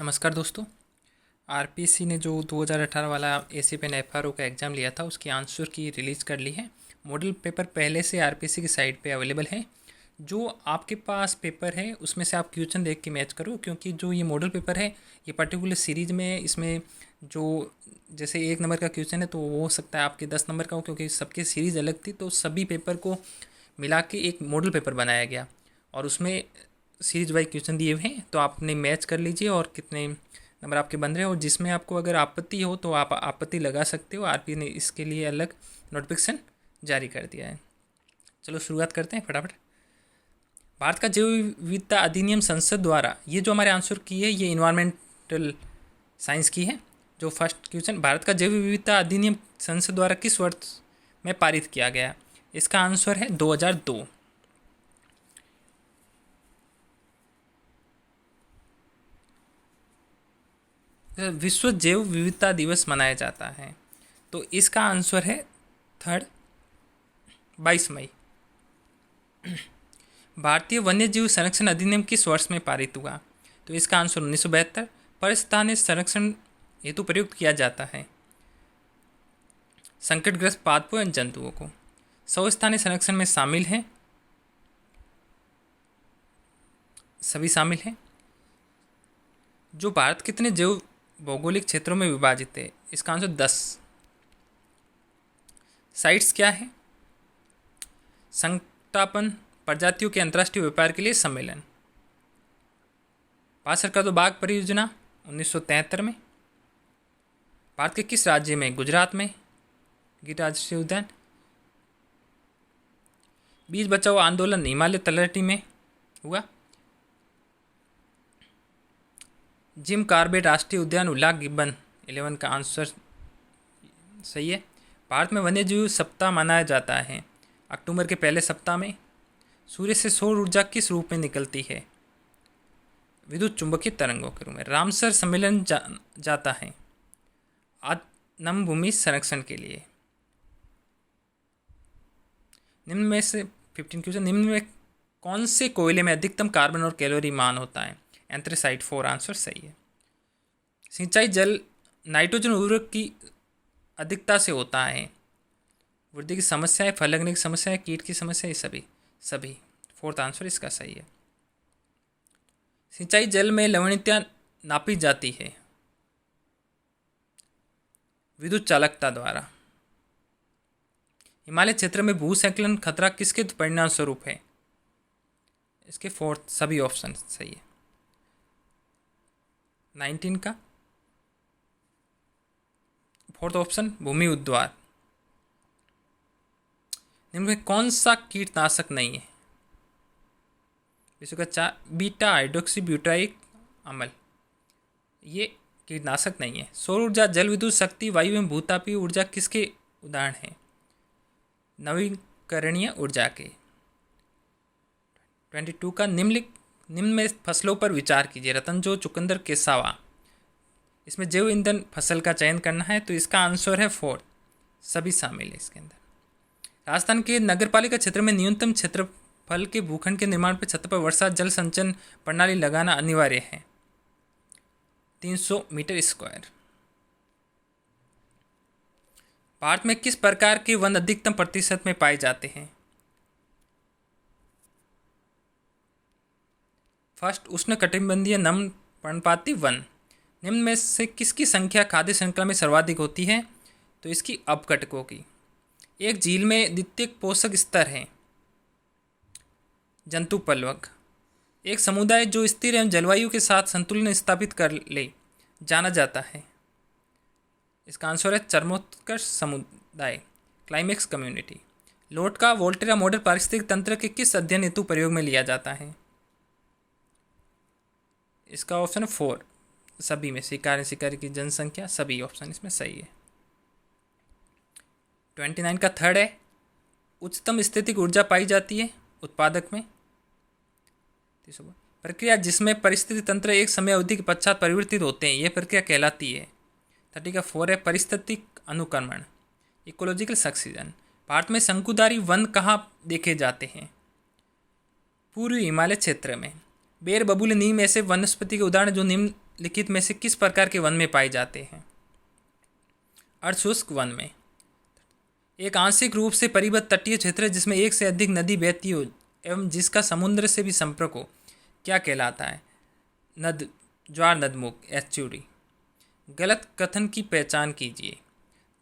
नमस्कार दोस्तों। आरपीसी ने जो 2018 वाला एसीपीएन एफआरओ का एग्ज़ाम लिया था उसकी आंसर की रिलीज़ कर ली है। मॉडल पेपर पहले से आरपीसी की साइट पे अवेलेबल है। जो आपके पास पेपर है उसमें से आप क्वेश्चन देख के मैच करो, क्योंकि जो ये मॉडल पेपर है ये पर्टिकुलर सीरीज़ में इसमें जो जैसे 1 नंबर का क्वेश्चन है तो वो हो सकता है आपके 10 नंबर का हो, क्योंकि सबकी सीरीज़ अलग थी। तो सभी पेपर को मिला के एक मॉडल पेपर बनाया गया और उसमें सीरीज वाइज क्वेश्चन दिए हुए हैं। तो आपने मैच कर लीजिए और कितने नंबर आपके बन रहे हैं, और जिसमें आपको अगर आपत्ति हो तो आप आपत्ति लगा सकते हो। आरपी ने इसके लिए अलग नोटिफिकेशन जारी कर दिया है। चलो शुरुआत करते हैं फटाफट। भारत का जैव विविधता अधिनियम संसद द्वारा, ये जो हमारे आंसर की है ये इन्वायरमेंटल साइंस की है। जो फर्स्ट क्वेश्चन, भारत का जैव विविधता अधिनियम संसद द्वारा किस वर्ष में पारित किया गया? इसका आंसर है 2002। विश्व जैव विविधता दिवस मनाया जाता है, तो इसका आंसर है 22 मई। भारतीय वन्यजीव संरक्षण अधिनियम किस वर्ष में पारित हुआ? तो इसका आंसर 1972। परिस्थानीय संरक्षण हेतु प्रयुक्त किया जाता है संकटग्रस्त पादपों एवं जंतुओं को। स्थानीय संरक्षण में शामिल हैं, सभी शामिल हैं। जो भारत कितने जैव भौगोलिक क्षेत्रों में विभाजित है? इसका आंसर 10। साइट्स क्या है? संकटापन प्रजातियों के अंतर्राष्ट्रीय व्यापार के लिए सम्मेलन। भारत सरकार तो बाघ परियोजना 1973 में। भारत के किस राज्य में? गुजरात में गिर राष्ट्रीय उद्यान। बीज बचाओ आंदोलन हिमालय तलहटी में हुआ। जिम कार्बेट राष्ट्रीय उद्यान उल्लाग गिब्बन 11 का आंसर सही है। भारत में वन्यजीव सप्ताह मनाया जाता है अक्टूबर के पहले सप्ताह में। सूर्य से सौर ऊर्जा किस रूप में निकलती है? विद्युत चुंबकीय तरंगों के रूप में। रामसर सम्मेलन जाता है नम भूमि संरक्षण के लिए। निम्न में से 15 क्वेश्चन, निम्न में कौन से कोयले में अधिकतम कार्बन और कैलोरी मान होता है? एंथ्रेसाइट 4 आंसर सही है। सिंचाई जल नाइट्रोजन उर्वरक की अधिकता से होता है। वृद्धि की समस्या है, फल लगने की समस्या है, कीट की समस्या है, सभी 4th आंसर इसका सही है। सिंचाई जल में लवणीयता नापी जाती है विद्युत चालकता द्वारा। हिमालय क्षेत्र में भूस्खलन खतरा किसके परिणाम स्वरूप है? इसके 4th सभी ऑप्शन सही है। 19 का 4th ऑप्शन भूमि उद्वार। निम्न में कौन सा कीटनाशक नहीं है? विश्व का 4 बीटा हाइड्रोक्सी ब्यूटाइक अम्ल, ये कीटनाशक नहीं है। सौर ऊर्जा, जल विद्युत शक्ति, वायु एवं भूतापीय ऊर्जा किसके उदाहरण हैं? नवीकरणीय ऊर्जा के। 22 का निम्न में फसलों पर विचार कीजिए। रतनजो, चुकंदर, केसावा। इसमें जैव ईंधन फसल का चयन करना है, तो इसका आंसर है 4, सभी शामिल है इसके अंदर। राजस्थान के नगरपालिका क्षेत्र में न्यूनतम क्षेत्रफल के भूखंड के निर्माण पर छत पर वर्षा जल संचयन प्रणाली लगाना अनिवार्य है। 300 मीटर स्क्वायर। भारत में किस प्रकार के वन अधिकतम प्रतिशत में पाए जाते हैं? फर्स्ट, उष्णकटिबंधीय नम पर्णपाती वन। निम्न में से किसकी संख्या खाद्य श्रृंखला में सर्वाधिक होती है? तो इसकी अपकटकों की। एक झील में द्वितीयक पोषक स्तर है जंतु पलवक। एक समुदाय जो स्थिर एवं जलवायु के साथ संतुलन स्थापित कर ले जाना जाता है। इसका आंसर है चरमोत्कर्ष समुदाय, क्लाइमेक्स कम्युनिटी। लोट का वोल्टेरा मॉडल पारिस्थितिक तंत्र के किस अध्ययन हेतु प्रयोग में लिया जाता है? इसका ऑप्शन है 4, सभी में। शिकारी की जनसंख्या, सभी ऑप्शन इसमें सही है। 29 का 3rd है, उच्चतम स्थितिक ऊर्जा पाई जाती है उत्पादक में। प्रक्रिया जिसमें परिस्थिति तंत्र एक समय अवधि के पश्चात परिवर्तित होते हैं, यह प्रक्रिया कहलाती है। 30 का 4 है, परिस्थितिक अनुक्रमण, इकोलॉजिकल सक्सीजन। भारत में शंकुधारी वन कहाँ देखे जाते हैं? पूर्वी हिमालय क्षेत्र में। बेर, बबूल, नीम ऐसे वनस्पति के उदाहरण जो निम्न निम्नलिखित में से किस प्रकार के वन में पाए जाते हैं? अर्धशुष्क वन में। एक आंशिक रूप से परिबद्ध तटीय क्षेत्र है जिसमें एक से अधिक नदी बहती हो एवं जिसका समुद्र से भी संपर्क हो, क्या कहलाता है? नद ज्वार नदमुख, एस्चुरी। गलत कथन की पहचान कीजिए।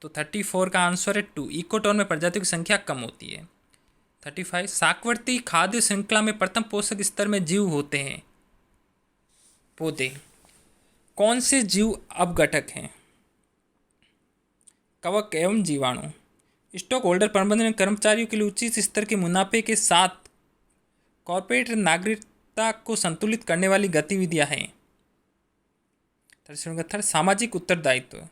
तो 34 का आंसर है 2। इकोटोन में प्रजातियों की संख्या कम होती है। 35 शाकवर्ती खाद्य श्रृंखला में प्रथम पोषक स्तर में जीव होते हैं। पौधे। कौन से जीव अपघटक हैं? कवक एवं जीवाणु। स्टॉक होल्डर प्रबंधन कर्मचारियों के लिए उचित स्तर के मुनाफे के साथ कॉर्पोरेट नागरिकता को संतुलित करने वाली गतिविधियां हैं। सामाजिक उत्तरदायित्व।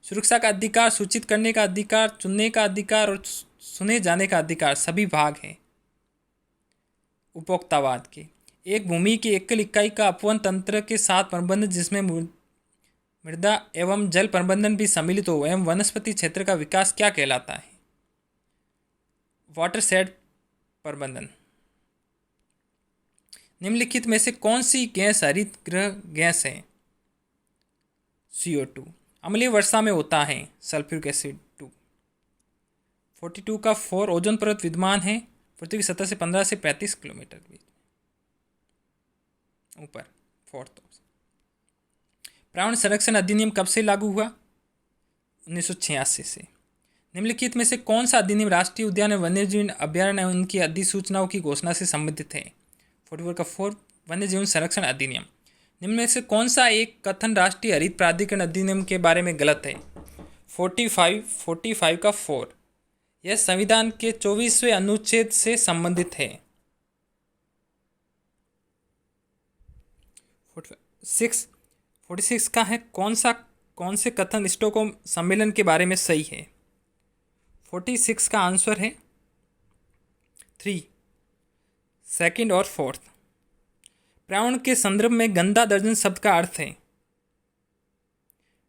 सुरक्षा का अधिकार, सूचित करने का अधिकार, चुनने का अधिकार और सुने जाने का अधिकार सभी भाग हैं उपभोक्तावाद के। एक भूमि की एकल इकाई का अपवन तंत्र के साथ प्रबंधन जिसमें मृदा एवं जल प्रबंधन भी सम्मिलित हो एवं वनस्पति क्षेत्र का विकास क्या कहलाता है? वाटरशेड प्रबंधन। निम्नलिखित में से कौन सी गैस हरित गृह गैस है? CO2। अम्लीय वर्षा में होता है सल्फ्यूरिक एसिड 2। 42 का 4 ओजोन परत विद्यमान है पृथ्वी की सतह से 15 से 35 किलोमीटर के बीच ऊपर। 4 पर्यावरण संरक्षण अधिनियम कब से लागू हुआ? 1986 से। निम्नलिखित में से कौन सा अधिनियम राष्ट्रीय उद्यान एवं वन्यजीव अभ्यारण्य एवं उनकी अधिसूचनाओं की घोषणा से संबंधित है? 44 का 4 वन्यजीव संरक्षण अधिनियम। निम्न में से कौन सा एक कथन राष्ट्रीय हरित प्राधिकरण अधिनियम के बारे में गलत है? 45 का 4 यह संविधान के 24वें अनुच्छेद से संबंधित है। 46 का है कौन से कथन स्टॉकहोम सम्मेलन के बारे में सही है? 46 का आंसर है 3, सेकंड और फोर्थ। पर्यावरण के संदर्भ में गंदा दर्जन शब्द का अर्थ है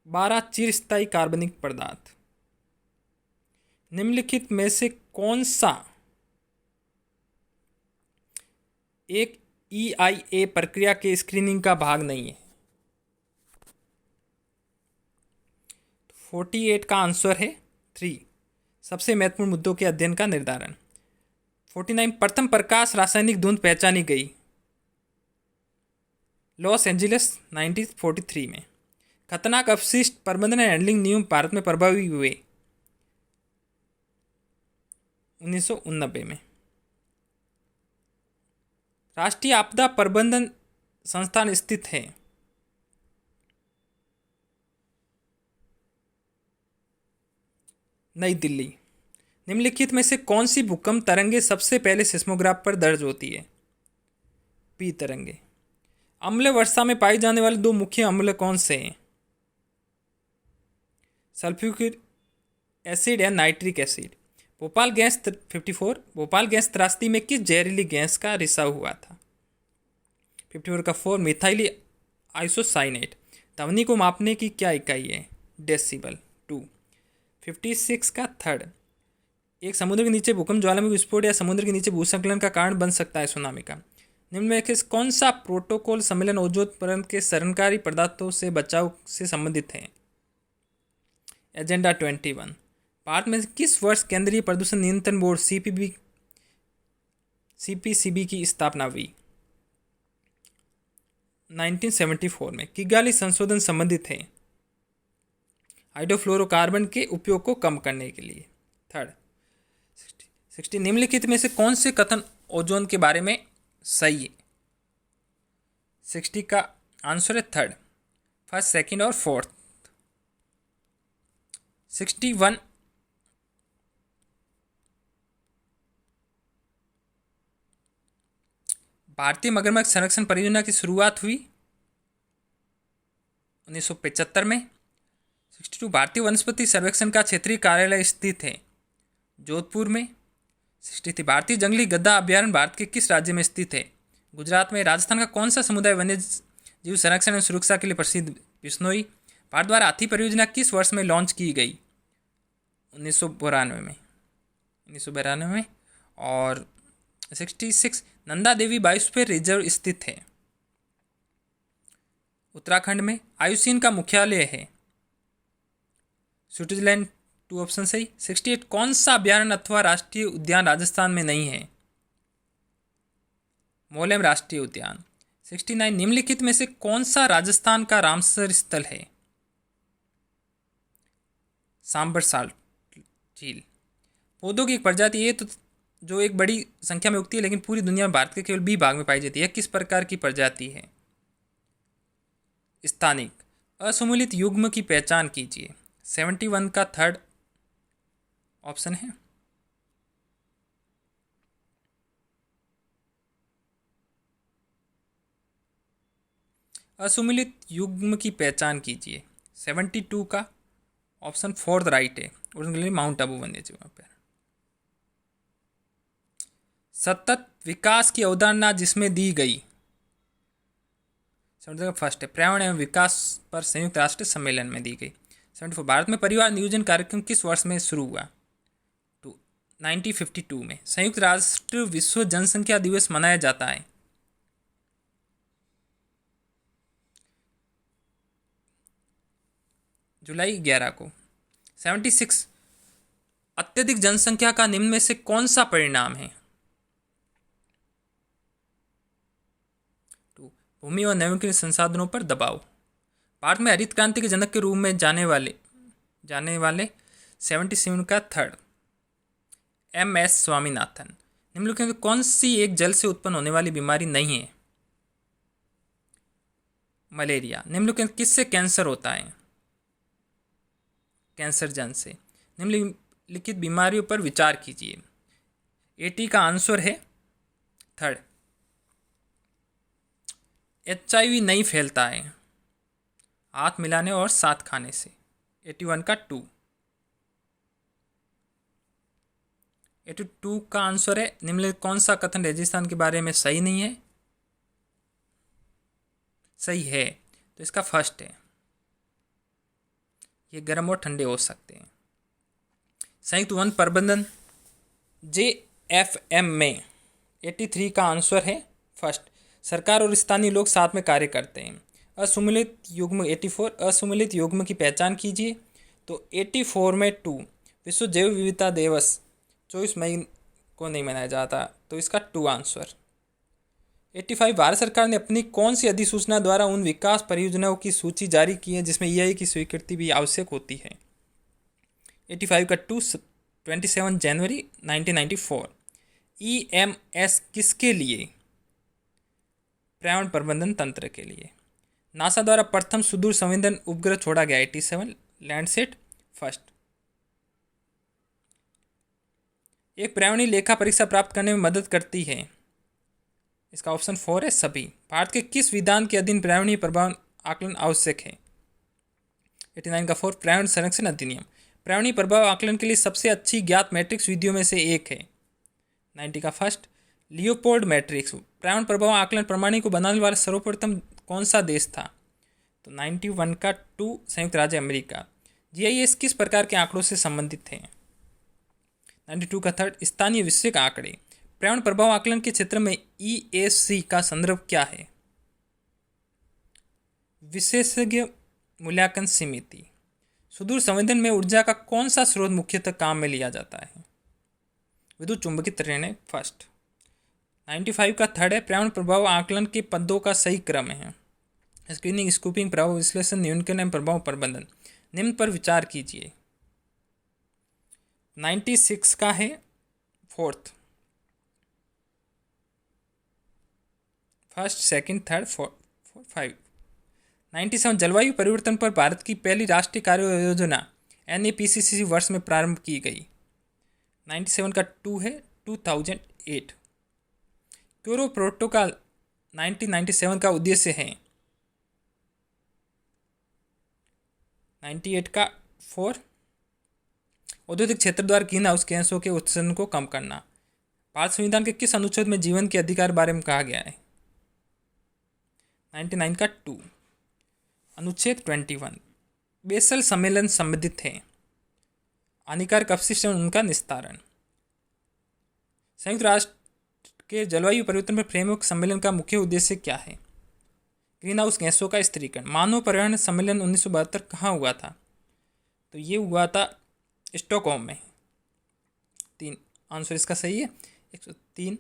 12 चिरस्थायी कार्बनिक पदार्थ। निम्नलिखित में से कौन सा एक EIA प्रक्रिया के स्क्रीनिंग का भाग नहीं है? 48 का आंसर है 3, सबसे महत्वपूर्ण मुद्दों के अध्ययन का निर्धारण। 49 प्रथम प्रकाश रासायनिक धुंध पहचानी गई लॉस एंजलिस 1943 में। खतरनाक अपशिष्ट प्रबंधन एंड हैंडलिंग नियम भारत में प्रभावी हुए 1989 में। राष्ट्रीय आपदा प्रबंधन संस्थान स्थित है नई दिल्ली। निम्नलिखित में से कौन सी भूकंप तरंगे सबसे पहले सिस्मोग्राफ पर दर्ज होती है? P तरंगे। अम्ल वर्षा में पाए जाने वाले 2 मुख्य अम्ल कौन से हैं? सल्फ्यूरिक एसिड या nitric acid. Bhopal gas 54 Bhopal gas त्रासदी में किस जहरीली गैस का रिसाव हुआ था? 54 का 4 मिथाइल आइसोसाइनेट। ध्वनि को मापने की क्या इकाई है? डेसिबल 2। 56 का 3 एक समुद्र के नीचे भूकंप ज्वालामुखी विस्फोट या समुद्र के नीचे भूस्खलन का कारण बन सकता है सुनामी का। निम्न में से कौन सा प्रोटोकॉल सम्मेलन ओजोन परत के शरणकारी पदार्थों से बचाव से संबंधित है? एजेंडा 21। भारत में किस वर्ष केंद्रीय प्रदूषण नियंत्रण बोर्ड CPCB की स्थापना हुई? 1974 में। किगाली संशोधन संबंधित है हाइड्रोफ्लोरोकार्बन के उपयोग को कम करने के लिए। 60 निम्नलिखित में से कौन से कथन ओजोन के बारे में सही है? 60 का आंसर है 3, फर्स्ट, सेकंड और फोर्थ। 61 भारतीय मगरमच्छ संरक्षण परियोजना की शुरुआत हुई 1975 में। 62 भारतीय वनस्पति सर्वेक्षण का क्षेत्रीय कार्यालय स्थित है जोधपुर में। 63 भारतीय जंगली गद्दा अभ्यारण्य भारत के किस राज्य में स्थित है? गुजरात में। राजस्थान का कौन सा समुदाय वन्य जीव संरक्षण एवं सुरक्षा के लिए प्रसिद्ध? बिश्नोई। भारत द्वारा हाथी परियोजना किस वर्ष में लॉन्च की गई? 1992 में। और 66 नंदा देवी बायोस्फीयर रिजर्व स्थित है उत्तराखंड में। आयुसीएन का मुख्यालय है स्विट्जरलैंड, 2 ऑप्शन सही। 68 कौन सा अभ्यारण्य अथवा राष्ट्रीय उद्यान राजस्थान में नहीं है? मोलेम राष्ट्रीय उद्यान। 69 निम्नलिखित में से कौन सा राजस्थान का रामसर स्थल है? सांबर साल्ट झील। पौधों की एक प्रजाति है तो जो एक बड़ी संख्या में उगती है लेकिन पूरी दुनिया में भारत के केवल बी भाग में पाई जाती है, किस प्रकार की प्रजाति है? स्थानिक। असुमेलित युग्म की पहचान कीजिए। 71 का थर्ड ऑप्शन है। असुमेलित युग्म की पहचान कीजिए। 72 का ऑप्शन फोर्थ राइट है। और माउंट आबू वन्य जीव पर। सतत विकास की अवधारणा जिसमें दी गई। फर्स्ट है पर्यावरण एवं विकास पर संयुक्त राष्ट्र सम्मेलन में दी गई। 74 भारत में परिवार नियोजन कार्यक्रम किस वर्ष में शुरू हुआ? 1952 में। संयुक्त राष्ट्र विश्व जनसंख्या दिवस मनाया जाता है। जुलाई 11 को। 76 अत्यधिक जनसंख्या का निम्न में से कौन सा परिणाम है? भूमि और नवीकरणीय संसाधनों पर दबाव। भारत में हरित क्रांति के जनक के रूप में जाने वाले 77 का थर्ड MS स्वामीनाथन। निम्नलिखित में कौन सी एक जल से उत्पन्न होने वाली बीमारी नहीं है? मलेरिया। निम्नलिखित किससे कैंसर होता है? कैंसर जन से। निम्नलिखित बीमारियों पर विचार कीजिए। 80 का आंसर है थर्ड। HIV नहीं फैलता है हाथ मिलाने और साथ खाने से। 81 का 2। 82 का आंसर है निम्नलिखित कौन सा कथन राजस्थान के बारे में सही नहीं है? सही है तो इसका फर्स्ट है, ये गर्म और ठंडे हो सकते हैं। संयुक्त वन प्रबंधन JFM में 83 का आंसर है फर्स्ट। सरकार और स्थानीय लोग साथ में कार्य करते हैं। असुमेलित युग्म 84 असुमेलित युग्म की पहचान कीजिए। तो 84 में 2 विश्व जैव विविधता दिवस 24 मई को नहीं मनाया जाता तो इसका 2 आंसर। 85 भारत सरकार ने अपनी कौन सी अधिसूचना द्वारा उन विकास परियोजनाओं की सूची जारी की है जिसमें EIA की स्वीकृति भी आवश्यक होती है? 85 का 2 27 जनवरी 1994। EMS किसके लिए? पर्यावरण प्रबंधन तंत्र के लिए। नासा द्वारा प्रथम सुदूर संवेदन उपग्रह छोड़ा गया 87 लैंडसेट फर्स्ट। एक पर्यावरणीय लेखा परीक्षा प्राप्त करने में मदद करती है? इसका ऑप्शन 4 है सभी। भारत के किस विधान के अधीन पर्यावरणीय प्रभाव आकलन आवश्यक है? 89 का 4 पर्यावरण संरक्षण अधिनियम। पर्यावरणीय प्रभाव आकलन के लिए सबसे अच्छी ज्ञात मैट्रिक्स विधियों में से एक है। 90 का फर्स्ट लियोपोल्ड मैट्रिक्स। पर्यावरण प्रभाव आकलन प्रणाली को बनाने वाला सर्वप्रथम कौन सा देश था? तो 91 का 2 संयुक्त राज्य अमेरिका। GIS किस प्रकार के आंकड़ों से संबंधित है? 92 का थर्ड स्थानीय विषयक आंकड़े। पर्यावरण प्रभाव आकलन के क्षेत्र में EAC का संदर्भ क्या है? विशेषज्ञ मूल्यांकन समिति। सुदूर संवेदन में ऊर्जा का कौन सा स्रोत मुख्यतः काम में लिया जाता है? विद्युत चुंबकीय तरंगें फर्स्ट। 95 का थर्ड है पर्यावरण प्रभाव आकलन के पदों का सही क्रम है। स्क्रीनिंग, स्कूपिंग, प्रभाव विश्लेषण, न्यूनतम एवं प्रभाव प्रबंधन। निम्न पर विचार कीजिए। 96 का है fourth. First, second, third, four 5। 97 जलवायु परिवर्तन पर भारत की पहली राष्ट्रीय कार्य योजना NAPCC वर्ष में प्रारंभ की गई। 97 का 2 है 2008। क्योटो प्रोटोकॉल 1997 का उद्देश्य है। 98 का 4 औद्योगिक क्षेत्र द्वारा ग्रीन हाउस गैसों के उत्सर्जन को कम करना। भारत संविधान के किस अनुच्छेद में जीवन के अधिकार बारे में कहा गया है? 99 का 2 अनुच्छेद 21। बेसल सम्मेलन संबंधित है। हानिकारक अपशिष्ट एवं उनका निस्तारण। संयुक्त राष्ट्र के जलवायु परिवर्तन पर फ्रेमवर्क सम्मेलन का मुख्य उद्देश्य क्या है? ग्रीन हाउस गैसों का स्थिरीकरण। मानव पर्यावरण सम्मेलन 1972 कहाँ हुआ था? तो ये हुआ था स्टॉकहोम में। 3 आंसर इसका सही है। 103।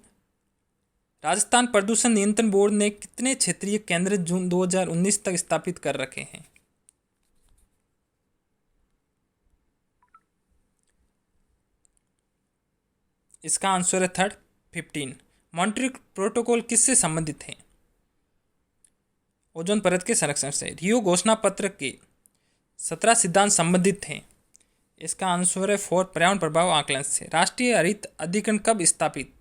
राजस्थान प्रदूषण नियंत्रण बोर्ड ने कितने क्षेत्रीय केंद्र जून 2019 तक स्थापित कर रखे हैं? इसका आंसर है थर्ड, 15। मॉन्ट्रियल प्रोटोकॉल किससे संबंधित है? ओजोन परत के संरक्षण से। रियो घोषणा पत्र के 17 सिद्धांत संबंधित हैं। इसका आंसर है 4, पर्यावरण प्रभाव आकलन से। राष्ट्रीय हरित अधिकरण कब स्थापित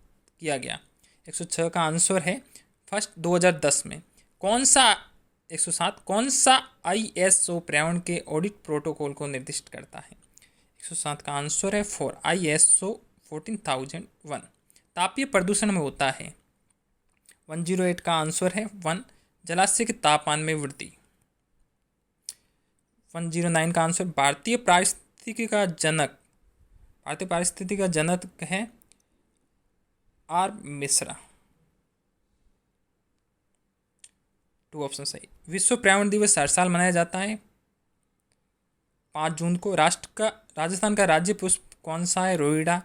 किया गया? 106 का आंसर है 1 2010 में। कौन सा 107 कौन सा ISO पर्यावरण के ऑडिट प्रोटोकॉल को निर्दिष्ट करता है? 107 का आंसर है 4, ISO 14001। तापीय प्रदूषण में होता है। 108 का आंसर है 1, जलाशय के तापमान में वृद्धि। 109 का आंसर भारतीय पारिस्थितिकी का जनक है R मिश्रा। 2 ऑप्शन सही। विश्व पर्यावरण दिवस हर साल मनाया जाता है 5 जून को। राजस्थान का राज्य पुष्प कौन सा है? रोहिड़ा।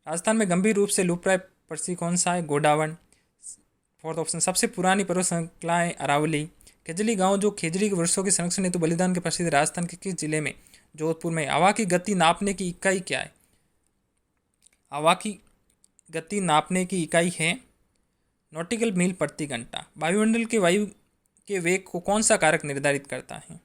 राजस्थान में गंभीर रूप से लुप्तप्राय पक्षी कौन सा है? गोडावण। 4th option. सबसे पुरानी पर्वत श्रृंखला है अरावली। खेजड़ी गांव जो खेजड़ी के वृक्षों के संरक्षण हेतु बलिदान के प्रसिद्ध। राजस्थान के किस जिले में? जोधपुर में। हवा की गति नापने की इकाई क्या है? हवा की गति नापने की इकाई है नॉटिकल मील प्रति घंटा। वायुमंडल के वायु के वेग को कौन सा कारक निर्धारित करता है?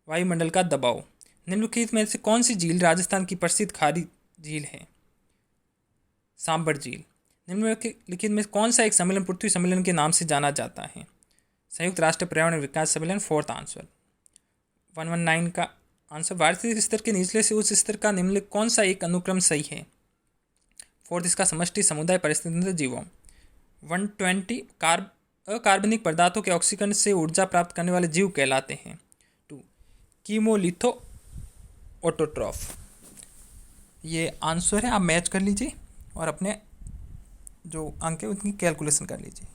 वायुमंडल का दबाव। निम्नलिखित में से कौन सी झील राजस्थान की प्रसिद्ध खारी झील है? सांबर झील। निम्नलिखित में कौन सा एक सम्मेलन पृथ्वी सम्मेलन के नाम से जाना जाता है? संयुक्त राष्ट्र पर्यावरण विकास सम्मेलन। 4th answer. 119 का आंसर भारतीय स्तर के निचले से उच्च स्तर का निम्नलिखित कौन सा एक अनुक्रम सही है? 4th इसका समष्टि समुदाय परिस्थिति जीवों। 120 अकार्बनिक पदार्थों के ऑक्सीकरण से ऊर्जा प्राप्त करने वाले जीव कहलाते हैं। 2 कीमोलिथो ऑटोट्रॉफ। ये आंसर है, आप मैच कर लीजिए और अपने जो अंक है उनकी कैलकुलेशन कर लीजिए।